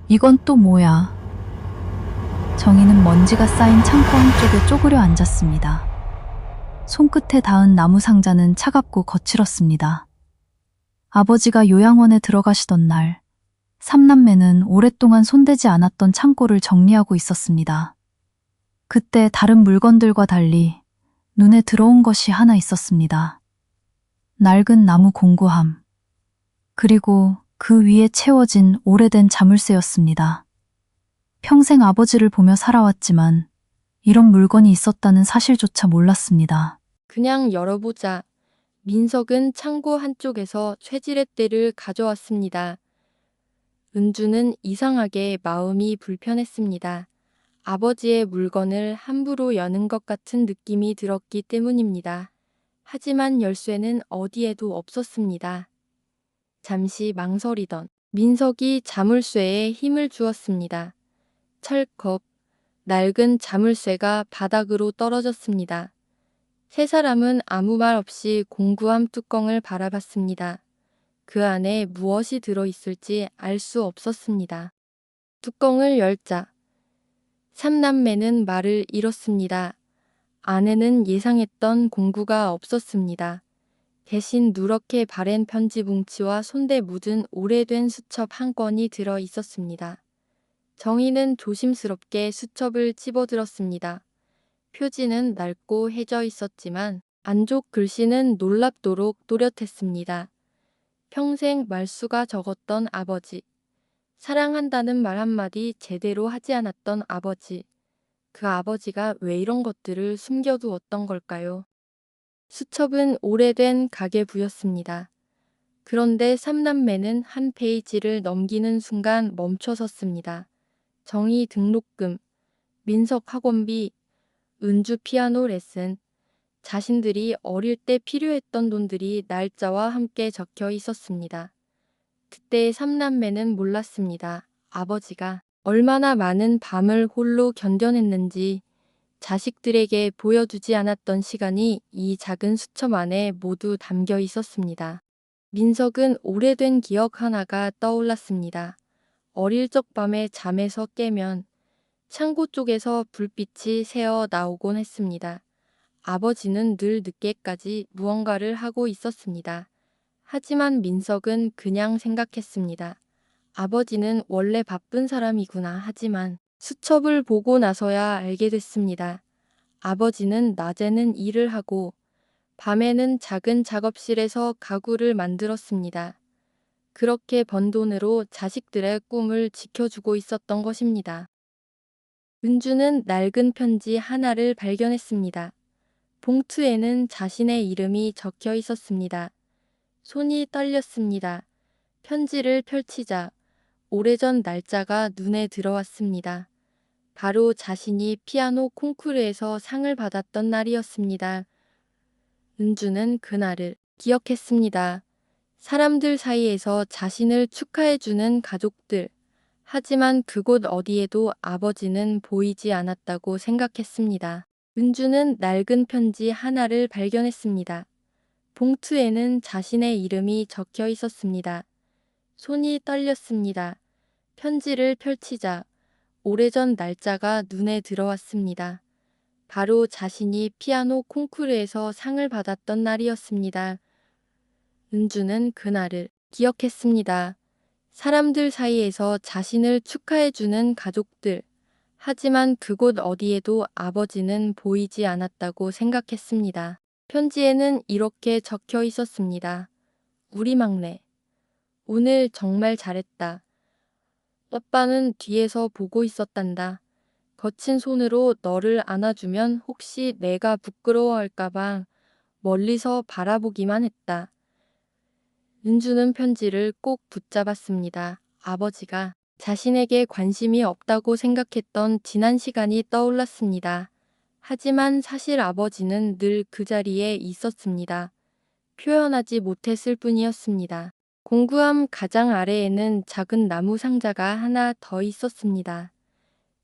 이건 또 뭐야? 정희는 먼지가 쌓인 창고 한쪽에 쪼그려 앉았습니다. 손끝에 닿은 나무 상자는 차갑고 거칠었습니다. 아버지가 요양원에 들어가시던 날, 삼남매는 오랫동안 손대지 않았던 창고를 정리하고 있었습니다. 그때 다른 물건들과 달리 눈에 들어온 것이 하나 있었습니다. 낡은 나무 공구함, 그리고 그 위에 채워진 오래된 자물쇠였습니다. 평생 아버지를 보며 살아왔지만 이런 물건이 있었다는 사실조차 몰랐습니다. 그냥 열어보자. 민석은 창고 한쪽에서 쇠지렛대를 가져왔습니다. 은주는 이상하게 마음이 불편했습니다. 아버지의 물건을 함부로 여는 것 같은 느낌이 들었기 때문입니다. 하지만 열쇠는 어디에도 없었습니다. 잠시 망설이던 민석이 자물쇠에 힘을 주었습니다. 철컥, 낡은 자물쇠가 바닥으로 떨어졌습니다. 세 사람은 아무 말 없이 공구함 뚜껑을 바라봤습니다. 그 안에 무엇이 들어있을지 알 수 없었습니다. 뚜껑을 열자 삼남매는 말을 잃었습니다. 안에는 예상했던 공구가 없었습니다. 대신 누렇게 바랜 편지 뭉치와 손대 묻은 오래된 수첩 한 권이 들어 있었습니다. 정희는 조심스럽게 수첩을 집어들었습니다. 표지는 낡고 해져 있었지만 안쪽 글씨는 놀랍도록 또렷했습니다. 평생 말수가 적었던 아버지. 사랑한다는 말 한마디 제대로 하지 않았던 아버지. 그 아버지가 왜 이런 것들을 숨겨두었던 걸까요? 수첩은 오래된 가계부였습니다. 그런데 삼남매는 한 페이지를 넘기는 순간 멈춰섰습니다. 정의 등록금, 민석 학원비, 은주 피아노 레슨, 자신들이 어릴 때 필요했던 돈들이 날짜와 함께 적혀 있었습니다. 그때 삼남매는 몰랐습니다. 아버지가 얼마나 많은 밤을 홀로 견뎌냈는지, 자식들에게 보여주지 않았던 시간이 이 작은 수첩 안에 모두 담겨 있었습니다. 민석은 오래된 기억 하나가 떠올랐습니다. 어릴 적 밤에 잠에서 깨면 창고 쪽에서 불빛이 새어 나오곤 했습니다. 아버지는 늘 늦게까지 무언가를 하고 있었습니다. 하지만 민석은 그냥 생각했습니다. 아버지는 원래 바쁜 사람이구나. 하지만 수첩을 보고 나서야 알게 됐습니다. 아버지는 낮에는 일을 하고 밤에는 작은 작업실에서 가구를 만들었습니다. 그렇게 번 돈으로 자식들의 꿈을 지켜주고 있었던 것입니다. 은주는 낡은 편지 하나를 발견했습니다. 봉투에는 자신의 이름이 적혀 있었습니다. 손이 떨렸습니다. 편지를 펼치자 오래전 날짜가 눈에 들어왔습니다. 바로 자신이 피아노 콩쿠르에서 상을 받았던 날이었습니다. 은주는 그날을 기억했습니다. 사람들 사이에서 자신을 축하해주는 가족들. 하지만 그곳 어디에도 아버지는 보이지 않았다고 생각했습니다. 은주는 낡은 편지 하나를 발견했습니다. 봉투에는 자신의 이름이 적혀 있었습니다. 손이 떨렸습니다. 편지를 펼치자 오래전 날짜가 눈에 들어왔습니다. 바로 자신이 피아노 콩쿠르에서 상을 받았던 날이었습니다. 은주는 그날을 기억했습니다. 사람들 사이에서 자신을 축하해주는 가족들. 하지만 그곳 어디에도 아버지는 보이지 않았다고 생각했습니다. 편지에는 이렇게 적혀 있었습니다. 우리 막내. 오늘 정말 잘했다. 아빠는 뒤에서 보고 있었단다. 거친 손으로 너를 안아주면 혹시 내가 부끄러워할까봐 멀리서 바라보기만 했다. 은주는 편지를 꼭 붙잡았습니다. 아버지가 자신에게 관심이 없다고 생각했던 지난 시간이 떠올랐습니다. 하지만 사실 아버지는 늘 그 자리에 있었습니다. 표현하지 못했을 뿐이었습니다. 공구함 가장 아래에는 작은 나무 상자가 하나 더 있었습니다.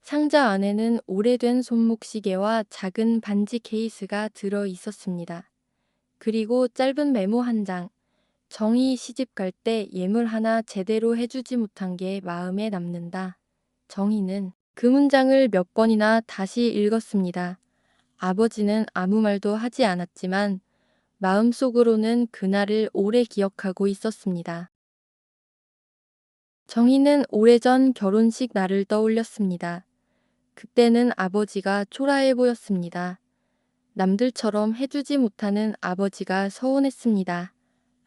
상자 안에는 오래된 손목시계와 작은 반지 케이스가 들어 있었습니다. 그리고 짧은 메모 한 장. 정희 시집 갈 때 예물 하나 제대로 해주지 못한 게 마음에 남는다. 정희는 그 문장을 몇 번이나 다시 읽었습니다. 아버지는 아무 말도 하지 않았지만 마음속으로는 그날을 오래 기억하고 있었습니다. 정희는 오래전 결혼식 날을 떠올렸습니다. 그때는 아버지가 초라해 보였습니다. 남들처럼 해주지 못하는 아버지가 서운했습니다.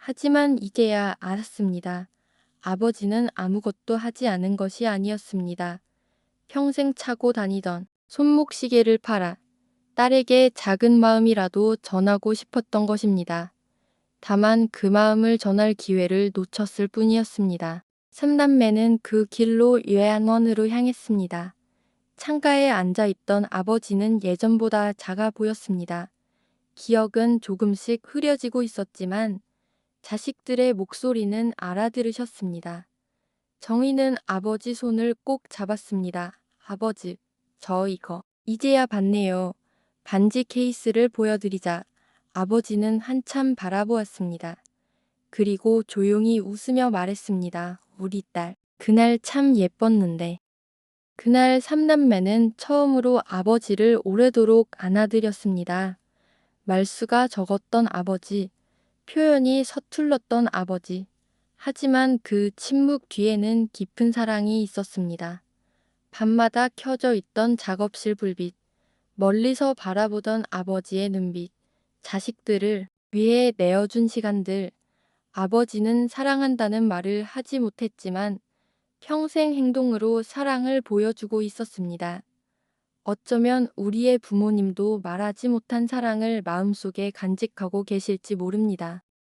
하지만 이제야 알았습니다. 아버지는 아무것도 하지 않은 것이 아니었습니다. 평생 차고 다니던 손목시계를 팔아 딸에게 작은 마음이라도 전하고 싶었던 것입니다. 다만 그 마음을 전할 기회를 놓쳤을 뿐이었습니다. 삼남매는 그 길로 요양원으로 향했습니다. 창가에 앉아 있던 아버지는 예전보다 작아 보였습니다. 기억은 조금씩 흐려지고 있었지만 자식들의 목소리는 알아들으셨습니다. 정희는 아버지 손을 꼭 잡았습니다. 아버지, 저 이거 이제야 봤네요. 반지 케이스를 보여드리자 아버지는 한참 바라보았습니다. 그리고 조용히 웃으며 말했습니다. 우리 딸, 그날 참 예뻤는데. 그날 삼남매는 처음으로 아버지를 오래도록 안아드렸습니다. 말수가 적었던 아버지, 표현이 서툴렀던 아버지. 하지만 그 침묵 뒤에는 깊은 사랑이 있었습니다. 밤마다 켜져 있던 작업실 불빛, 멀리서 바라보던 아버지의 눈빛, 자식들을 위해 내어준 시간들. 아버지는 사랑한다는 말을 하지 못했지만 평생 행동으로 사랑을 보여주고 있었습니다. 어쩌면 우리의 부모님도 말하지 못한 사랑을 마음속에 간직하고 계실지 모릅니다.